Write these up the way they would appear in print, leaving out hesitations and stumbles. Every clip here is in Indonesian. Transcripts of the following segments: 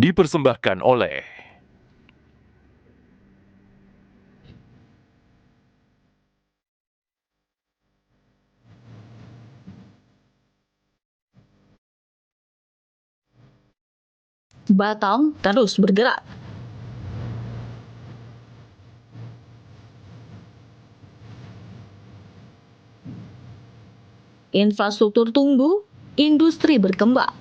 Dipersembahkan oleh Batam terus bergerak. Infrastruktur tumbuh, industri berkembang.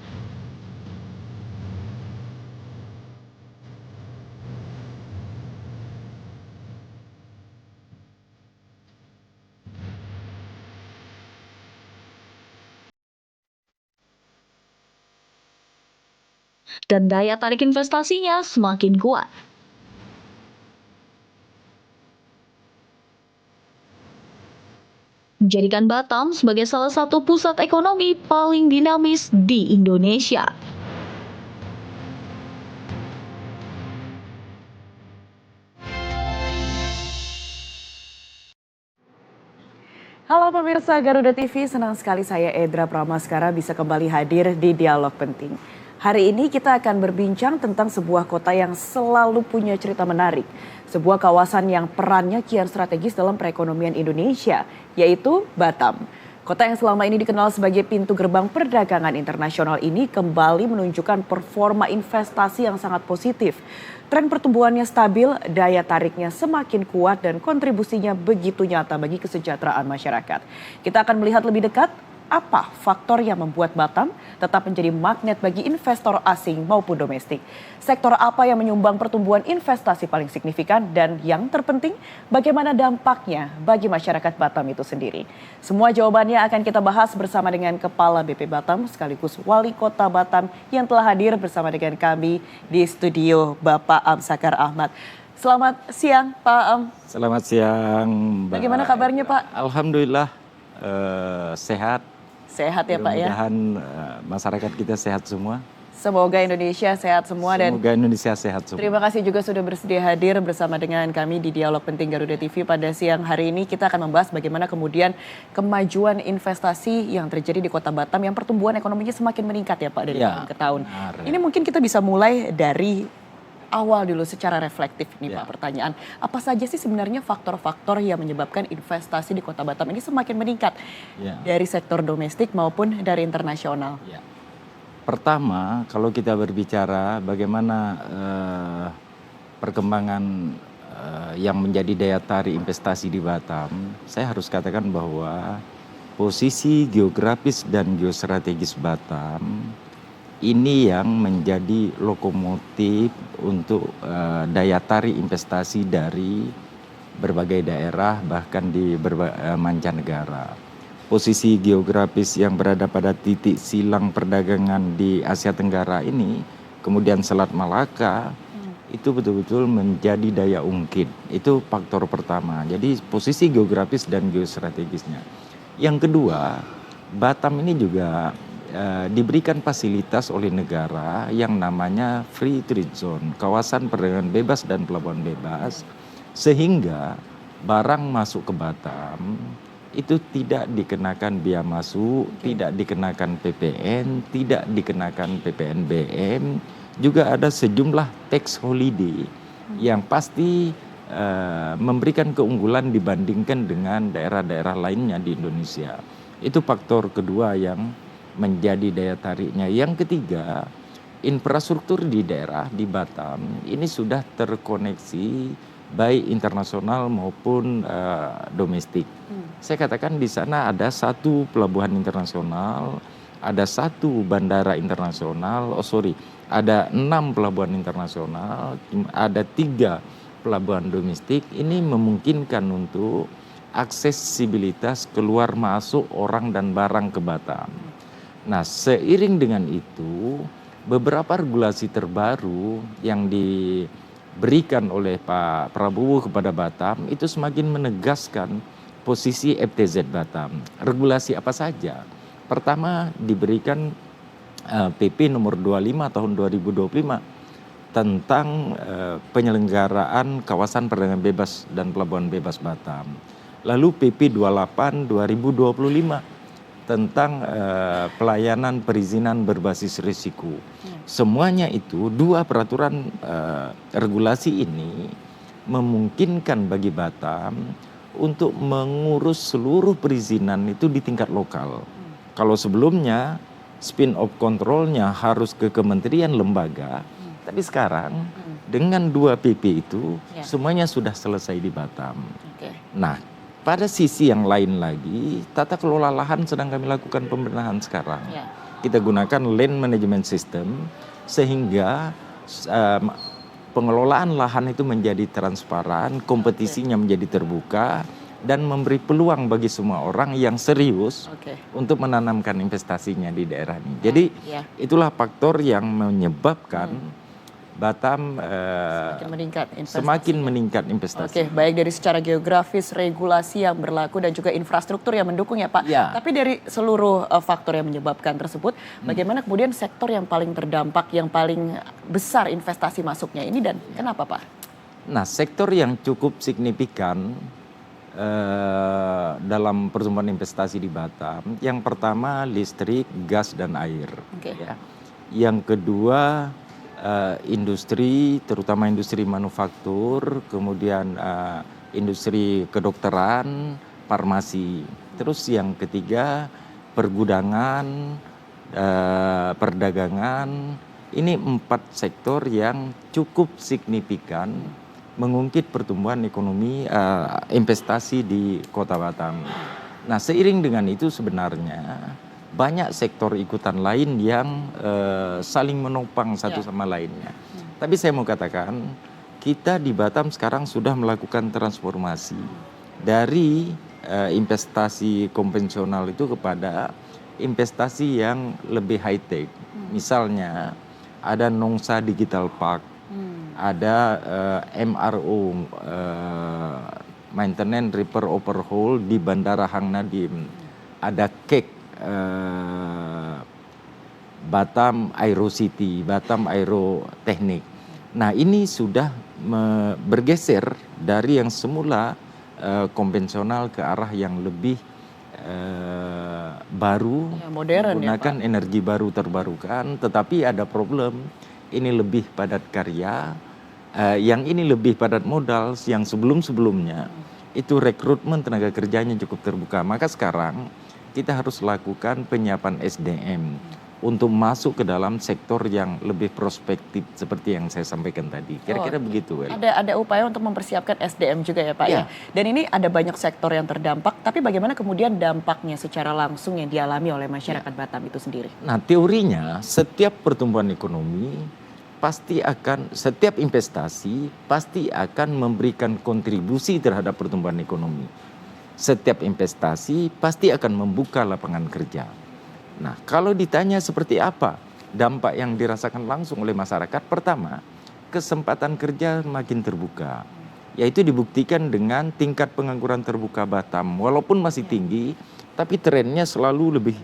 Dan daya tarik investasinya semakin kuat. Menjadikan Batam sebagai salah satu pusat ekonomi paling dinamis di Indonesia. Halo pemirsa Garuda TV, senang sekali saya Edra Pramaskara bisa kembali hadir di Dialog Penting. Hari ini kita akan berbincang tentang sebuah kota yang selalu punya cerita menarik. Sebuah kawasan yang perannya kian strategis dalam perekonomian Indonesia, yaitu Batam. Kota yang selama ini dikenal sebagai pintu gerbang perdagangan internasional ini kembali menunjukkan performa investasi yang sangat positif. Tren pertumbuhannya stabil, daya tariknya semakin kuat dan kontribusinya begitu nyata bagi kesejahteraan masyarakat. Kita akan melihat lebih dekat apa faktor yang membuat Batam tetap menjadi magnet bagi investor asing maupun domestik. Sektor apa yang menyumbang pertumbuhan investasi paling signifikan dan yang terpenting bagaimana dampaknya bagi masyarakat Batam itu sendiri. Semua jawabannya akan kita bahas bersama dengan Kepala BP Batam sekaligus Wali Kota Batam yang telah hadir bersama dengan kami di studio, Bapak Am Sakar Ahmad. Selamat siang Pak Am. Selamat siang Mbak. Bagaimana kabarnya Pak? Alhamdulillah sehat. Sehat ya Pak ya. Mudah-mudahan masyarakat kita sehat semua. Semoga Indonesia sehat semua dan semoga Indonesia sehat semua. Terima kasih juga sudah bersedia hadir bersama dengan kami di Dialog Penting Garuda TV pada siang hari ini. Kita akan membahas bagaimana kemudian kemajuan investasi yang terjadi di Kota Batam yang pertumbuhan ekonominya semakin meningkat ya Pak dari tahun ke tahun. Benar. Ini mungkin kita bisa mulai dari awal dulu secara reflektif nih Pak pertanyaan. Apa saja sih sebenarnya faktor-faktor yang menyebabkan investasi di Kota Batam ini semakin meningkat dari sektor domestik maupun dari internasional? Pertama, kalau kita berbicara bagaimana perkembangan yang menjadi daya tarik investasi di Batam, saya harus katakan bahwa posisi geografis dan geostrategis Batam ini yang menjadi lokomotif untuk daya tarik investasi dari berbagai daerah bahkan di mancanegara. Posisi geografis yang berada pada titik silang perdagangan di Asia Tenggara ini, kemudian Selat Malaka, itu betul-betul menjadi daya ungkit. Itu faktor pertama. Jadi posisi geografis dan geostrategisnya. Yang kedua, Batam ini juga diberikan fasilitas oleh negara yang namanya Free Trade Zone, kawasan perdagangan bebas dan pelabuhan bebas, sehingga barang masuk ke Batam itu tidak dikenakan biaya masuk, tidak dikenakan PPN, tidak dikenakan PPNBM, juga ada sejumlah tax holiday yang pasti memberikan keunggulan dibandingkan dengan daerah-daerah lainnya di Indonesia. Itu faktor kedua yang menjadi daya tariknya. Yang ketiga, infrastruktur di daerah di Batam ini sudah terkoneksi baik internasional maupun domestik. Saya katakan di sana ada satu pelabuhan internasional, ada satu bandara internasional, ada 6 pelabuhan internasional, ada 3 pelabuhan domestik. Ini memungkinkan untuk aksesibilitas keluar masuk orang dan barang ke Batam. Nah, seiring dengan itu, beberapa regulasi terbaru yang diberikan oleh Pak Prabowo kepada Batam itu semakin menegaskan posisi FTZ Batam. Regulasi apa saja? Pertama, diberikan PP nomor 25 tahun 2025 tentang penyelenggaraan kawasan perdagangan bebas dan pelabuhan bebas Batam. Lalu PP 28 2025 tentang pelayanan perizinan berbasis risiko. Semuanya itu dua peraturan regulasi ini memungkinkan bagi Batam untuk mengurus seluruh perizinan itu di tingkat lokal. Kalau sebelumnya spin-off kontrolnya harus ke kementerian lembaga, tapi sekarang dengan 2 PP itu semuanya sudah selesai di Batam. Nah, pada sisi yang lain lagi, tata kelola lahan sedang kami lakukan pembenahan sekarang. Kita gunakan land management system sehingga pengelolaan lahan itu menjadi transparan, kompetisinya menjadi terbuka, dan memberi peluang bagi semua orang yang serius untuk menanamkan investasinya di daerah ini. Jadi itulah faktor yang menyebabkan Batam semakin meningkat investasi. Baik dari secara geografis, regulasi yang berlaku dan juga infrastruktur yang mendukung ya Pak. Tapi dari seluruh faktor yang menyebabkan tersebut, bagaimana kemudian sektor yang paling terdampak, yang paling besar investasi masuknya ini dan kenapa Pak? Nah, sektor yang cukup signifikan dalam pertumbuhan investasi di Batam, yang pertama listrik, gas, dan air. Yang kedua industri, terutama industri manufaktur, kemudian industri kedokteran, farmasi. Terus yang ketiga pergudangan, perdagangan. Ini 4 sektor yang cukup signifikan mengungkit pertumbuhan ekonomi investasi di Kota Batam. Nah, seiring dengan itu sebenarnya banyak sektor ikutan lain yang saling menopang satu sama lainnya. Tapi saya mau katakan, kita di Batam sekarang sudah melakukan transformasi dari investasi konvensional itu kepada investasi yang lebih high tech. Misalnya ada Nongsa Digital Park, ada MRO, Maintenance Repair Overhaul di Bandara Hang Nadiem, ada KEK, Batam Aero City, Batam Aero Teknik. Nah, ini sudah bergeser dari yang semula konvensional ke arah yang lebih baru, modern, menggunakan energi baru terbarukan, tetapi ada problem, ini lebih padat karya, yang ini lebih padat modal, yang sebelum-sebelumnya itu rekrutmen tenaga kerjanya cukup terbuka. Maka sekarang kita harus lakukan penyiapan SDM untuk masuk ke dalam sektor yang lebih prospektif seperti yang saya sampaikan tadi. Kira-kira begitu. Ada upaya untuk mempersiapkan SDM juga ya Pak ya. Dan ini ada banyak sektor yang terdampak, tapi bagaimana kemudian dampaknya secara langsung yang dialami oleh masyarakat Batam itu sendiri? Nah, teorinya setiap pertumbuhan ekonomi setiap investasi pasti akan memberikan kontribusi terhadap pertumbuhan ekonomi. Setiap investasi pasti akan membuka lapangan kerja. Nah, kalau ditanya seperti apa dampak yang dirasakan langsung oleh masyarakat, pertama, kesempatan kerja makin terbuka. Yaitu dibuktikan dengan tingkat pengangguran terbuka Batam. Walaupun masih tinggi, tapi trennya selalu lebih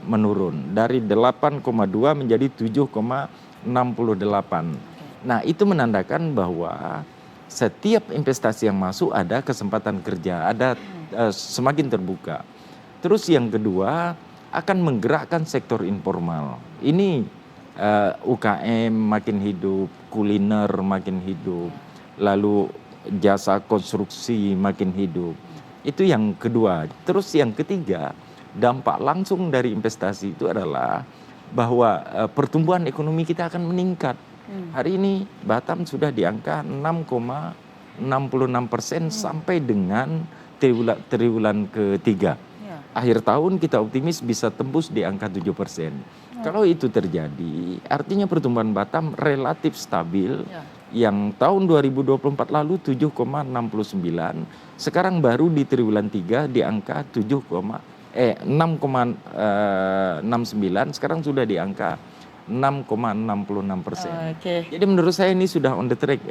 menurun. Dari 8,2 menjadi 7,68. Nah, itu menandakan bahwa setiap investasi yang masuk ada kesempatan kerja, ada semakin terbuka. Terus yang kedua akan menggerakkan sektor informal. Ini UKM makin hidup, kuliner makin hidup, lalu jasa konstruksi makin hidup. Itu yang kedua. Terus yang ketiga, dampak langsung dari investasi itu adalah bahwa pertumbuhan ekonomi kita akan meningkat. Hari ini Batam sudah di angka 6,66% sampai dengan triwulan ketiga. Akhir tahun kita optimis bisa tembus di angka 7%. Kalau itu terjadi, artinya pertumbuhan Batam relatif stabil. Yang tahun 2024 lalu 7,69, sekarang baru di triwulan 3 di angka 6,69, sekarang sudah di angka 6,66%. Jadi menurut saya ini sudah on the track,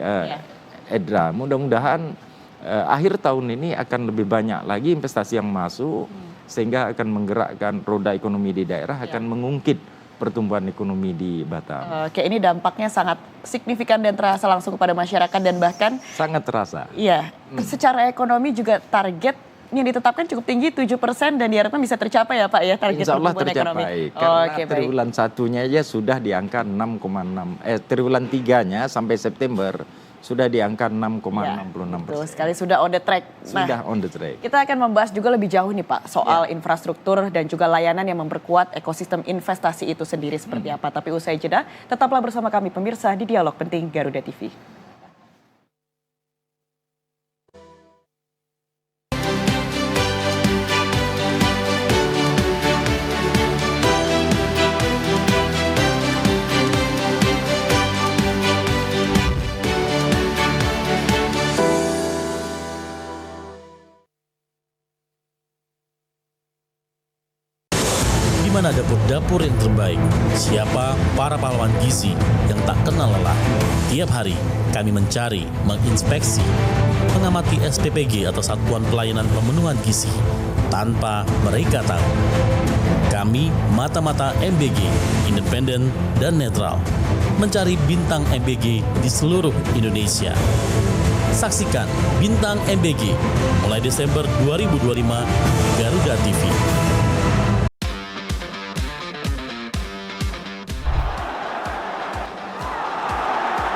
Edra. Mudah-mudahan akhir tahun ini akan lebih banyak lagi investasi yang masuk, sehingga akan menggerakkan roda ekonomi di daerah, akan mengungkit pertumbuhan ekonomi di Batam. Ini dampaknya sangat signifikan dan terasa langsung kepada masyarakat dan bahkan sangat terasa. Secara ekonomi juga target yang ditetapkan cukup tinggi 7% dan diharapkan bisa tercapai ya Pak ya target Insya Allah pertumbuhan ekonomi. tercapai. Karena Oke, baik. triwulan satunya aja sudah di angka 6,6. Triwulan tiganya sampai September sudah di angka 6,66%. Betul sekali, sudah on the track. Sudah on the track. Kita akan membahas juga lebih jauh nih Pak soal infrastruktur dan juga layanan yang memperkuat ekosistem investasi itu sendiri seperti apa. Tapi usai jeda, tetaplah bersama kami pemirsa di Dialog Penting Garuda TV. Di mana dapur-dapur yang terbaik? Siapa para pahlawan gizi yang tak kenal lelah? Tiap hari kami mencari, menginspeksi, mengamati SPPG atau Satuan Pelayanan Pemenuhan Gizi tanpa mereka tahu. Kami mata-mata MBG, independen dan netral, mencari bintang MBG di seluruh Indonesia. Saksikan Bintang MBG mulai Desember 2025 di Garuda TV.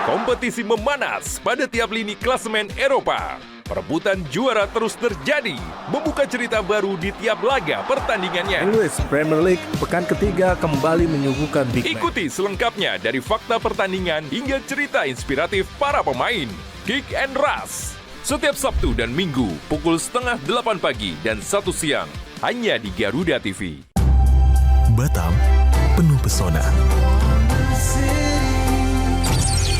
Kompetisi memanas pada tiap lini klasemen Eropa. Perebutan juara terus terjadi, membuka cerita baru di tiap laga pertandingannya. English Premier League pekan ketiga kembali menyuguhkan big match. Ikuti selengkapnya dari fakta pertandingan hingga cerita inspiratif para pemain. Kick and Rush. Setiap Sabtu dan Minggu pukul 7:30 pagi dan 1 siang hanya di Garuda TV. Batam penuh pesona.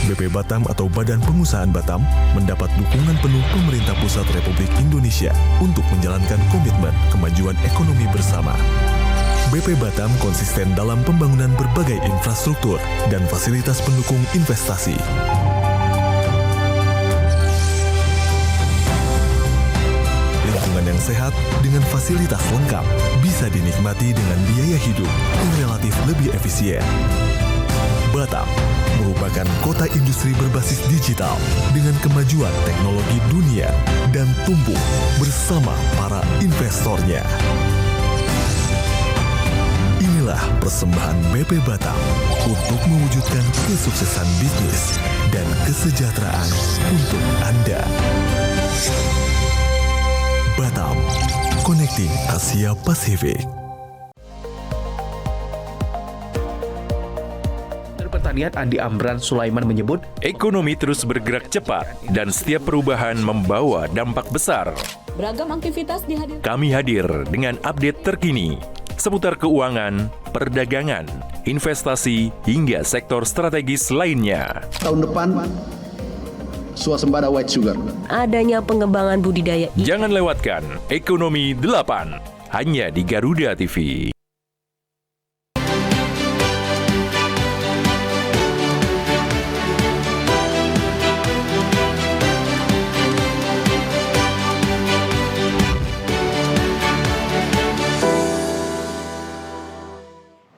BP Batam atau Badan Pengusahaan Batam mendapat dukungan penuh pemerintah pusat Republik Indonesia untuk menjalankan komitmen kemajuan ekonomi bersama. BP Batam konsisten dalam pembangunan berbagai infrastruktur dan fasilitas pendukung investasi. Lingkungan yang sehat dengan fasilitas lengkap bisa dinikmati dengan biaya hidup yang relatif lebih efisien. Batam merupakan kota industri berbasis digital dengan kemajuan teknologi dunia dan tumbuh bersama para investornya. Inilah persembahan BP Batam untuk mewujudkan kesuksesan bisnis dan kesejahteraan untuk Anda. Batam, Connecting Asia Pasifik. Pertanian Andi Amran Sulaiman menyebut Ekonomi terus bergerak cepat dan setiap perubahan membawa dampak besar. Beragam aktivitas dihadirkan. Kami hadir dengan update terkini seputar keuangan, perdagangan, investasi, hingga sektor strategis lainnya. Tahun depan swasembada white sugar. Adanya pengembangan budidaya Jangan lewatkan Ekonomi 8 hanya di Garuda TV.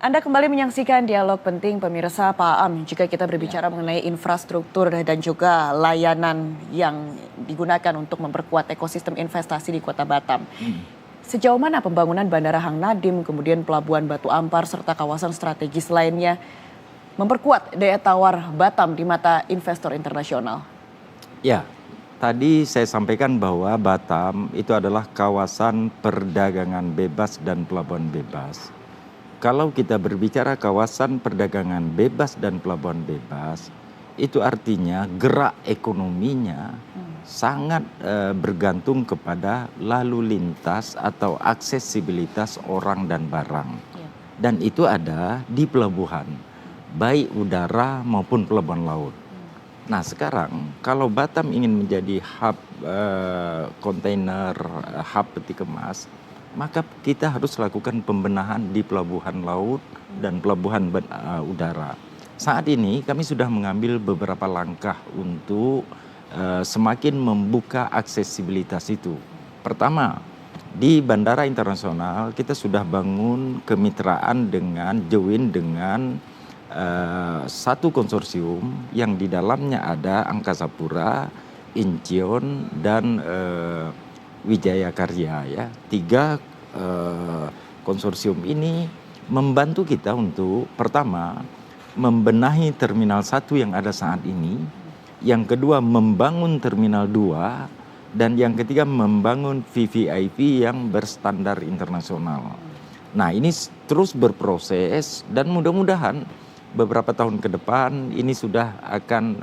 Anda kembali menyaksikan Dialog Penting pemirsa. Pak Am, jika kita berbicara mengenai infrastruktur dan juga layanan yang digunakan untuk memperkuat ekosistem investasi di Kota Batam. Sejauh mana pembangunan Bandara Hang Nadim, kemudian Pelabuhan Batu Ampar, serta kawasan strategis lainnya memperkuat daya tawar Batam di mata investor internasional? Ya, tadi saya sampaikan bahwa Batam itu adalah kawasan perdagangan bebas dan pelabuhan bebas. Kalau kita berbicara kawasan perdagangan bebas dan pelabuhan bebas, itu artinya gerak ekonominya sangat bergantung kepada lalu lintas atau aksesibilitas orang dan barang. Dan itu ada di pelabuhan, baik udara maupun pelabuhan laut. Nah sekarang kalau Batam ingin menjadi hub kontainer, hub peti kemas, maka kita harus lakukan pembenahan di pelabuhan laut dan pelabuhan udara. Saat ini kami sudah mengambil beberapa langkah untuk semakin membuka aksesibilitas itu. Pertama, di Bandara Internasional kita sudah bangun kemitraan join dengan satu konsorsium yang di dalamnya ada Angkasa Pura, Incheon, dan Wijaya Karya ya. 3 konsorsium ini membantu kita untuk pertama membenahi Terminal 1 yang ada saat ini, yang kedua membangun Terminal 2, dan yang ketiga membangun VVIP yang berstandar internasional. Nah ini terus berproses dan mudah-mudahan beberapa tahun ke depan ini sudah akan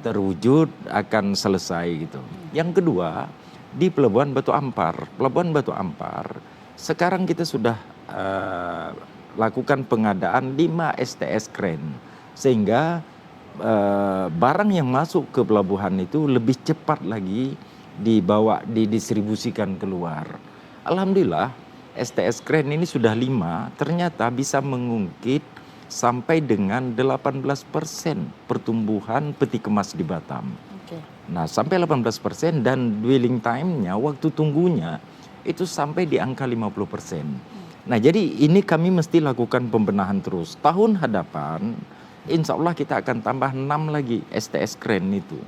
terwujud, akan selesai gitu. Yang kedua di Pelabuhan Batu Ampar. Pelabuhan Batu Ampar sekarang kita sudah lakukan pengadaan 5 STS crane sehingga barang yang masuk ke pelabuhan itu lebih cepat lagi dibawa, didistribusikan keluar. Alhamdulillah STS crane ini sudah 5, ternyata bisa mengungkit sampai dengan 18% pertumbuhan peti kemas di Batam. Nah sampai 18% dan dwelling time-nya, waktu tunggunya itu sampai di angka 50%. Nah jadi ini kami mesti lakukan pembenahan terus. Tahun hadapan insya Allah kita akan tambah 6 lagi STS crane itu.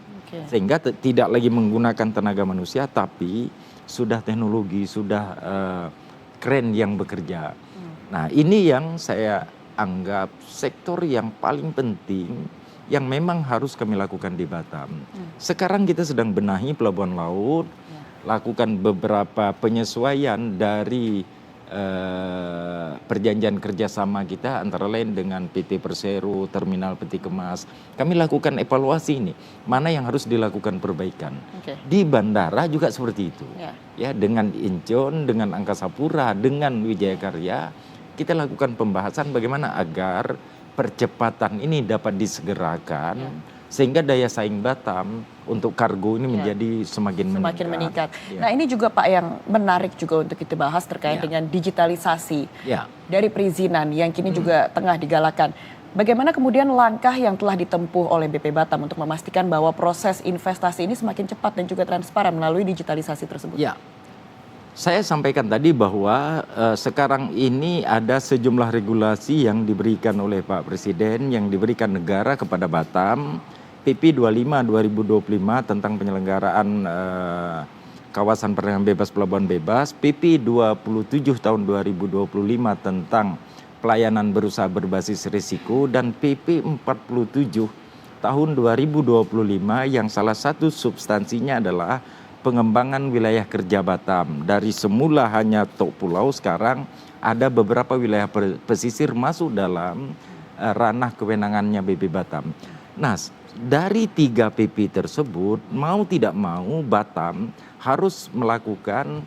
Sehingga tidak lagi menggunakan tenaga manusia tapi sudah teknologi, sudah crane yang bekerja. Nah ini yang saya anggap sektor yang paling penting yang memang harus kami lakukan di Batam. Sekarang kita sedang benahi pelabuhan laut, lakukan beberapa penyesuaian dari perjanjian kerjasama kita antara lain dengan PT Persero, Terminal Peti Kemas. Kami lakukan evaluasi ini, mana yang harus dilakukan perbaikan. Di bandara juga seperti itu. Ya, dengan Incheon, dengan Angkasa Pura, dengan Wijaya Karya, kita lakukan pembahasan bagaimana agar percepatan ini dapat disegerakan. Sehingga daya saing Batam untuk kargo ini menjadi semakin meningkat. Nah ini juga Pak yang menarik juga untuk kita bahas terkait dengan digitalisasi dari perizinan yang kini juga tengah digalakan. Bagaimana kemudian langkah yang telah ditempuh oleh BP Batam untuk memastikan bahwa proses investasi ini semakin cepat dan juga transparan melalui digitalisasi tersebut? Ya, saya sampaikan tadi bahwa sekarang ini ada sejumlah regulasi yang diberikan oleh Pak Presiden, yang diberikan negara kepada Batam. PP 25 2025 tentang penyelenggaraan kawasan perdagangan bebas pelabuhan bebas, PP 27 tahun 2025 tentang pelayanan berusaha berbasis risiko, dan PP 47 tahun 2025 yang salah satu substansinya adalah pengembangan wilayah kerja Batam. Dari semula hanya tok pulau, sekarang ada beberapa wilayah pesisir masuk dalam ranah kewenangannya BP Batam. Nah, dari 3 PP tersebut, mau tidak mau Batam harus melakukan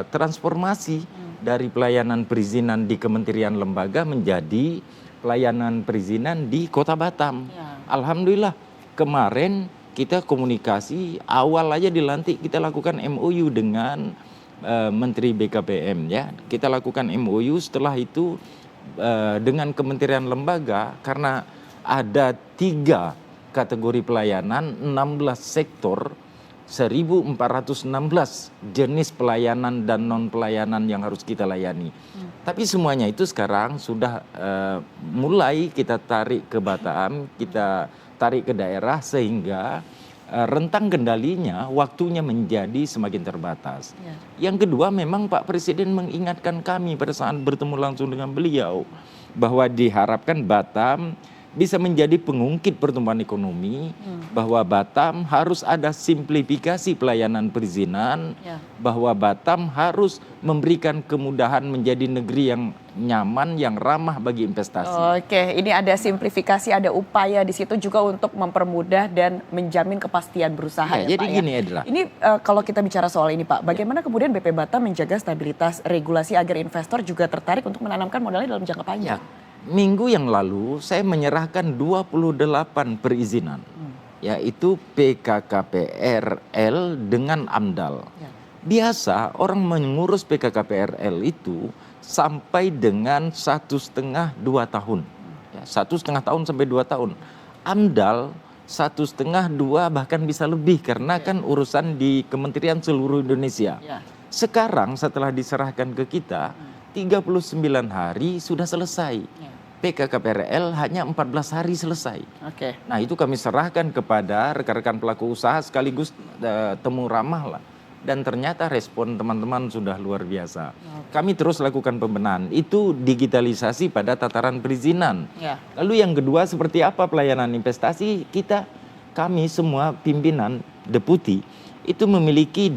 transformasi dari pelayanan perizinan di kementerian lembaga menjadi pelayanan perizinan di Kota Batam. Alhamdulillah kemarin kita komunikasi, awal aja dilantik kita lakukan MOU dengan Menteri BKPM ya. Kita lakukan MOU, setelah itu dengan kementerian lembaga karena ada 3 kategori pelayanan, 16 sektor, 1.416 jenis pelayanan dan non-pelayanan yang harus kita layani. Tapi semuanya itu sekarang sudah mulai kita tarik ke Batam, kita tarik ke daerah sehingga rentang kendalinya waktunya menjadi semakin terbatas. Yang kedua memang Pak Presiden mengingatkan kami pada saat bertemu langsung dengan beliau bahwa diharapkan Batam bisa menjadi pengungkit pertumbuhan ekonomi, bahwa Batam harus ada simplifikasi pelayanan perizinan, bahwa Batam harus memberikan kemudahan menjadi negeri yang nyaman, yang ramah bagi investasi. Oke, ini ada simplifikasi, ada upaya di situ juga untuk mempermudah dan menjamin kepastian berusaha ya jadi Pak gini Edra. Ini kalau kita bicara soal ini Pak, bagaimana kemudian BP Batam menjaga stabilitas regulasi agar investor juga tertarik untuk menanamkan modalnya dalam jangka panjang? Minggu yang lalu saya menyerahkan 28 perizinan, yaitu PKKPRL dengan AMDAL. Biasa orang mengurus PKKPRL itu sampai dengan 1,5-2 tahun. 1,5 tahun sampai 2 tahun. AMDAL 1,5-2 bahkan bisa lebih karena kan urusan di kementerian seluruh Indonesia. Sekarang setelah diserahkan ke kita, 39 hari sudah selesai. PKKPRL hanya 14 hari selesai. Nah itu kami serahkan kepada rekan-rekan pelaku usaha sekaligus temu ramah lah dan ternyata respon teman-teman sudah luar biasa. Kami terus lakukan pembenahan. Itu digitalisasi pada tataran perizinan. Ya. Lalu yang kedua, seperti apa pelayanan investasi? Kami semua pimpinan deputi itu memiliki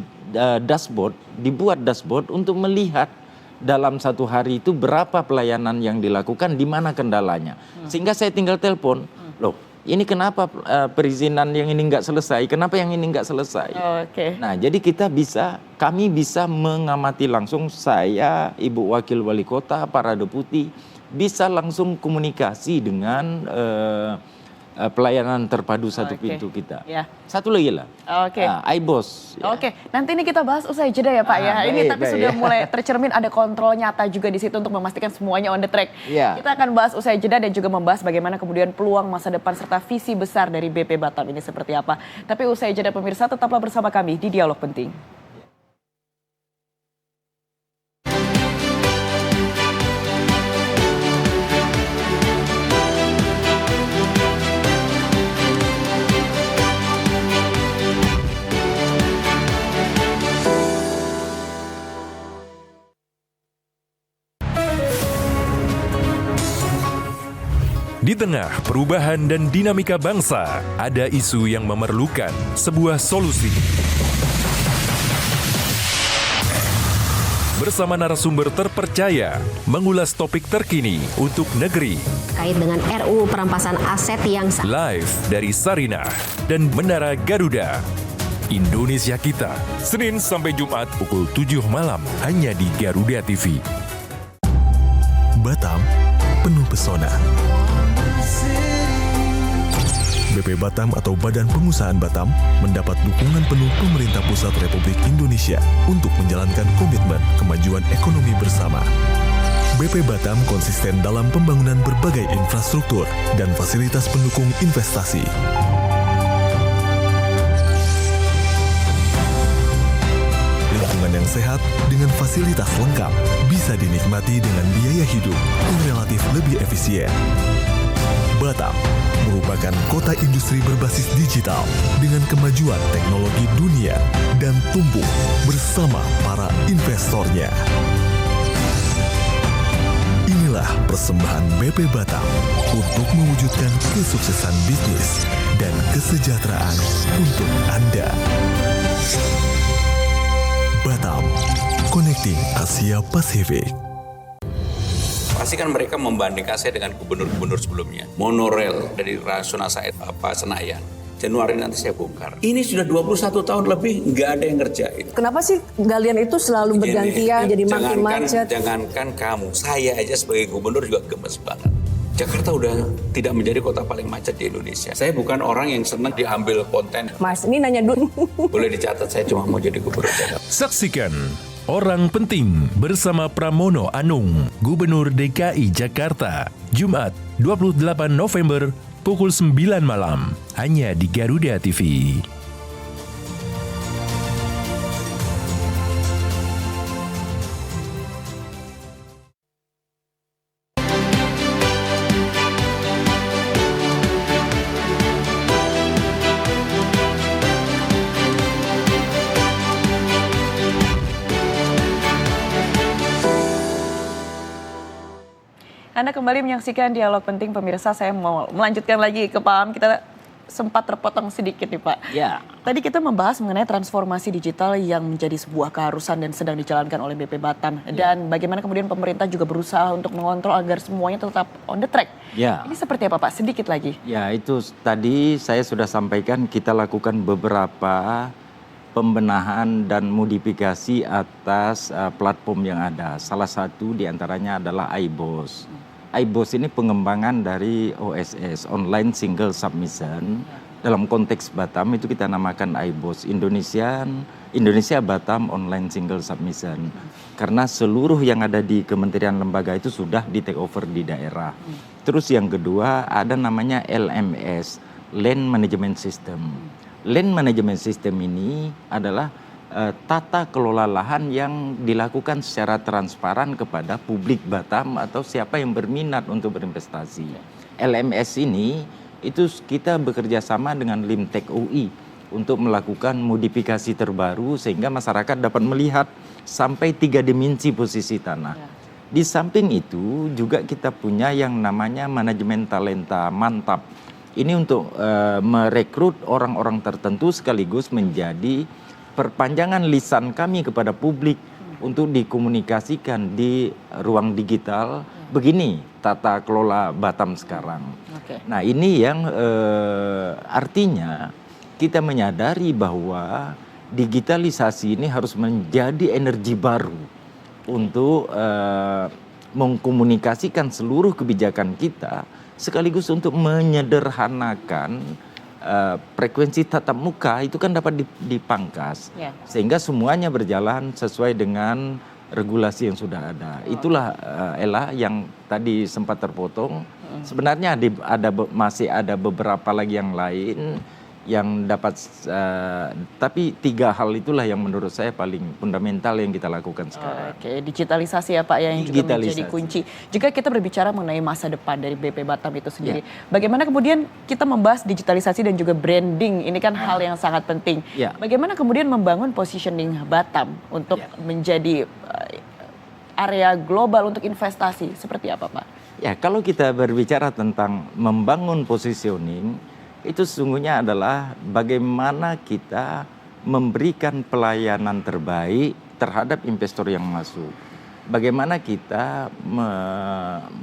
dashboard, dibuat dashboard untuk melihat dalam satu hari itu berapa pelayanan yang dilakukan, di mana kendalanya. Sehingga saya tinggal telepon, loh ini kenapa perizinan yang ini nggak selesai, kenapa yang ini nggak selesai. Nah jadi kami bisa mengamati langsung, saya, Ibu Wakil Wali Kota, para deputi, bisa langsung komunikasi dengan pelayanan terpadu satu pintu kita. Ya. Satu lagi lah, iBoss. Oke, nanti ini kita bahas usai jeda ya Pak ya. Ini tapi sudah mulai tercermin ada kontrol nyata juga di situ untuk memastikan semuanya on the track. Ya. Kita akan bahas usai jeda dan juga membahas bagaimana kemudian peluang masa depan serta visi besar dari BP Batam ini seperti apa. Tapi usai jeda pemirsa, tetaplah bersama kami di Dialog Penting. Di tengah perubahan dan dinamika bangsa, ada isu yang memerlukan sebuah solusi. Bersama narasumber terpercaya, mengulas topik terkini untuk negeri. Kait dengan RUU perampasan aset yang Live dari Sarinah dan Menara Garuda. Indonesia Kita, Senin sampai Jumat pukul 7 malam, hanya di Garuda TV. Batam penuh pesona. BP Batam atau Badan Pengusahaan Batam mendapat dukungan penuh pemerintah pusat Republik Indonesia untuk menjalankan komitmen kemajuan ekonomi bersama. BP Batam konsisten dalam pembangunan berbagai infrastruktur dan fasilitas pendukung investasi. Lingkungan yang sehat dengan fasilitas lengkap bisa dinikmati dengan biaya hidup yang relatif lebih efisien. Batam merupakan kota industri berbasis digital dengan kemajuan teknologi dunia dan tumbuh bersama para investornya. Inilah persembahan BP Batam untuk mewujudkan kesuksesan bisnis dan kesejahteraan untuk Anda. Batam, Connecting Asia Pasifik. Pasti kan mereka membandingkan saya dengan gubernur-gubernur sebelumnya. Monorail dari Rasuna Said Senayan. Januari nanti saya bongkar. Ini sudah 21 tahun lebih nggak ada yang ngerjain. Kenapa sih galian itu selalu bergantian jadi makin macet? Jangankan kamu, saya aja sebagai gubernur juga gemes banget. Jakarta udah tidak menjadi kota paling macet di Indonesia. Saya bukan orang yang senang diambil konten. Mas, ini nanya dulu. Boleh dicatat, saya cuma mau jadi gubernur Jakarta. Saksikan Orang Penting bersama Pramono Anung, Gubernur DKI Jakarta, Jumat 28 November pukul 9 malam, hanya di Garuda TV. Anda kembali menyaksikan Dialog Penting pemirsa. Saya mau melanjutkan lagi ke Pak Am. Kita sempat terpotong sedikit nih Pak. Ya. Tadi kita membahas mengenai transformasi digital yang menjadi sebuah keharusan dan sedang dijalankan oleh BP Batam. Dan bagaimana kemudian pemerintah juga berusaha untuk mengontrol agar semuanya tetap on the track. Ya. Ini seperti apa Pak? Sedikit lagi. Ya, itu tadi saya sudah sampaikan kita lakukan beberapa pembenahan dan modifikasi atas platform yang ada. Salah satu diantaranya adalah iBoss. iBoss ini pengembangan dari OSS, Online Single Submission. Dalam konteks Batam itu kita namakan iBoss, Indonesia Batam Online Single Submission. Karena seluruh yang ada di kementerian lembaga itu sudah di take over di daerah. Terus yang kedua ada namanya LMS, Land Management System. Land Management System ini adalah tata kelola lahan yang dilakukan secara transparan kepada publik Batam atau siapa yang berminat untuk berinvestasi. LMS ini itu kita bekerja sama dengan Limtek UI untuk melakukan modifikasi terbaru sehingga masyarakat dapat melihat sampai 3 dimensi posisi tanah. Di samping itu juga kita punya yang namanya manajemen talenta mantap. Ini untuk merekrut orang-orang tertentu sekaligus menjadi perpanjangan lisan kami kepada publik untuk dikomunikasikan di ruang digital. Begini tata kelola Batam sekarang. Nah ini yang artinya kita menyadari bahwa digitalisasi ini harus menjadi energi baru untuk mengkomunikasikan seluruh kebijakan kita sekaligus untuk menyederhanakan frekuensi tatap muka itu kan dapat dipangkas sehingga semuanya berjalan sesuai dengan regulasi yang sudah ada. Itulah Ella yang tadi sempat terpotong. Sebenarnya masih ada beberapa lagi yang lain yang dapat, tapi 3 hal itulah yang menurut saya paling fundamental yang kita lakukan sekarang. Oke, digitalisasi ya Pak ya yang juga menjadi kunci. Jika kita berbicara mengenai masa depan dari BP Batam itu sendiri, bagaimana kemudian kita membahas digitalisasi dan juga branding, ini kan hal yang sangat penting. Bagaimana kemudian membangun positioning Batam untuk menjadi area global untuk investasi, seperti apa Pak? Ya, kalau kita berbicara tentang membangun positioning, itu sesungguhnya adalah bagaimana kita memberikan pelayanan terbaik terhadap investor yang masuk. Bagaimana kita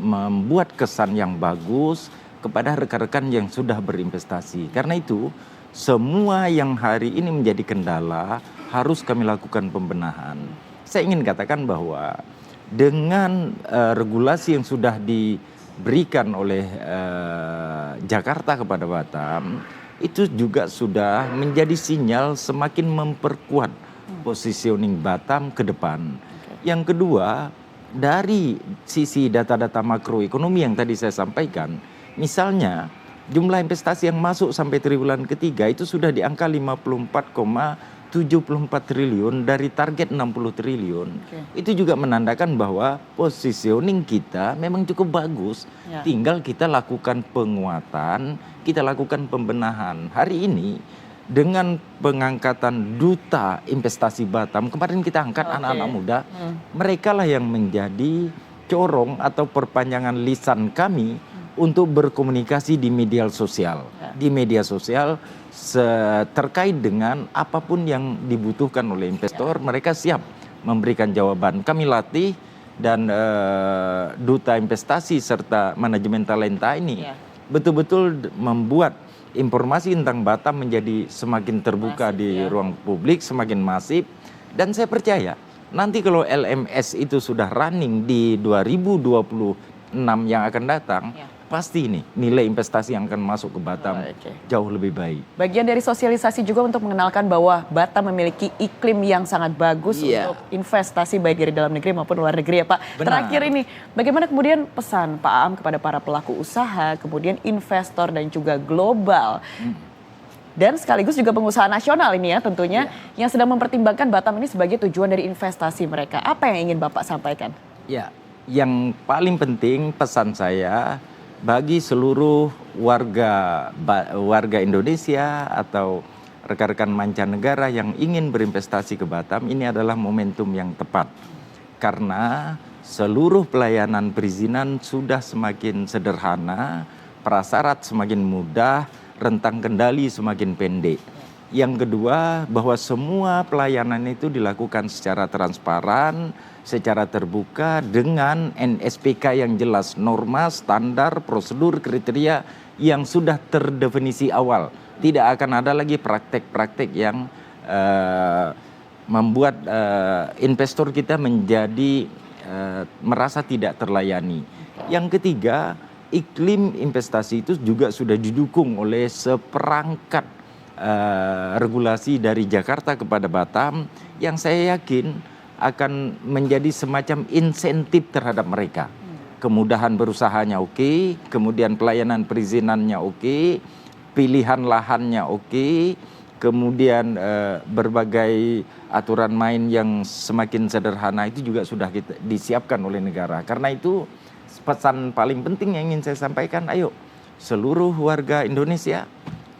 membuat kesan yang bagus kepada rekan-rekan yang sudah berinvestasi. Karena itu semua yang hari ini menjadi kendala harus kami lakukan pembenahan. Saya ingin katakan bahwa dengan regulasi yang sudah diberikan oleh Jakarta kepada Batam, itu juga sudah menjadi sinyal semakin memperkuat positioning Batam ke depan. Yang kedua, dari sisi data-data makroekonomi yang tadi saya sampaikan, misalnya jumlah investasi yang masuk sampai triwulan ketiga itu sudah di angka 54,74 triliun dari target 60 triliun. Itu juga menandakan bahwa positioning kita memang cukup bagus. Tinggal kita lakukan penguatan, kita lakukan pembenahan. Hari ini dengan pengangkatan duta investasi Batam, kemarin kita angkat anak-anak muda, mereka lah yang menjadi corong atau perpanjangan lisan kami untuk berkomunikasi di media sosial. Di media sosial terkait dengan apapun yang dibutuhkan oleh investor, mereka siap memberikan jawaban. Kami latih dan duta investasi serta manajemen talenta ini betul-betul membuat informasi tentang Batam menjadi semakin terbuka di ruang publik, semakin masif. Dan saya percaya nanti kalau LMS itu sudah running di 2026 yang akan datang, pasti ini nilai investasi yang akan masuk ke Batam jauh lebih baik. Bagian dari sosialisasi juga untuk mengenalkan bahwa Batam memiliki iklim yang sangat bagus untuk investasi baik dari dalam negeri maupun luar negeri ya Pak. Terakhir ini, bagaimana kemudian pesan Pak Aam kepada para pelaku usaha, kemudian investor dan juga global, dan sekaligus juga pengusaha nasional ini ya tentunya, yang sedang mempertimbangkan Batam ini sebagai tujuan dari investasi mereka. Apa yang ingin Bapak sampaikan? Ya, yang paling penting pesan saya, bagi seluruh warga Indonesia atau rekan-rekan mancanegara yang ingin berinvestasi ke Batam, ini adalah momentum yang tepat. Karena seluruh pelayanan perizinan sudah semakin sederhana, prasyarat semakin mudah, rentang kendali semakin pendek. Yang kedua, bahwa semua pelayanan itu dilakukan secara transparan, secara terbuka dengan NSPK yang jelas, norma, standar, prosedur, kriteria yang sudah terdefinisi awal. Tidak akan ada lagi praktek-praktek yang membuat investor kita menjadi merasa tidak terlayani. Yang ketiga, iklim investasi itu juga sudah didukung oleh seperangkat regulasi dari Jakarta kepada Batam yang saya yakin akan menjadi semacam insentif terhadap mereka. Kemudahan berusahanya oke, kemudian pelayanan perizinannya oke, pilihan lahannya oke, kemudian berbagai aturan main yang semakin sederhana itu juga sudah disiapkan oleh negara. Karena itu pesan paling penting yang ingin saya sampaikan, ayo seluruh warga Indonesia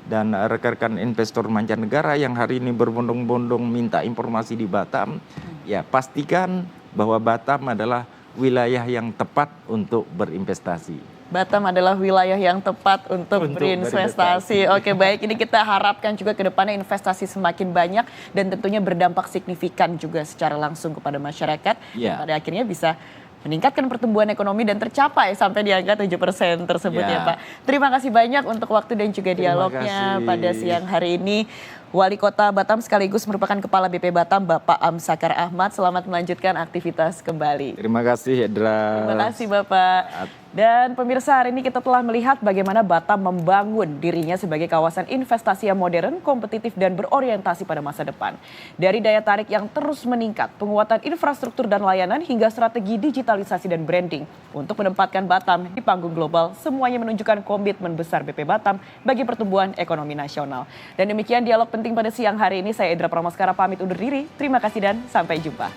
dan rekan-rekan investor mancanegara yang hari ini berbondong-bondong minta informasi di Batam, ya pastikan bahwa Batam adalah wilayah yang tepat untuk berinvestasi. Batam adalah wilayah yang tepat untuk berinvestasi. Oke, baik. Ini kita harapkan juga ke depannya investasi semakin banyak dan tentunya berdampak signifikan juga secara langsung kepada masyarakat. Ya. Pada akhirnya bisa meningkatkan pertumbuhan ekonomi dan tercapai sampai di angka 7% tersebut ya Pak. Terima kasih banyak untuk waktu dan juga dialognya pada siang hari ini. Wali Kota Batam sekaligus merupakan Kepala BP Batam, Bapak Amsakar Ahmad. Selamat melanjutkan aktivitas kembali. Terima kasih, Edra. Terima kasih Bapak. Dan pemirsa, hari ini kita telah melihat bagaimana Batam membangun dirinya sebagai kawasan investasi yang modern, kompetitif, dan berorientasi pada masa depan. Dari daya tarik yang terus meningkat, penguatan infrastruktur dan layanan, hingga strategi digitalisasi dan branding. Untuk menempatkan Batam di panggung global, semuanya menunjukkan komitmen besar BP Batam bagi pertumbuhan ekonomi nasional. Dan demikian dialog penting pada siang hari ini. Saya Edra Pramaskara pamit undur diri. Terima kasih dan sampai jumpa.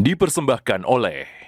Dipersembahkan oleh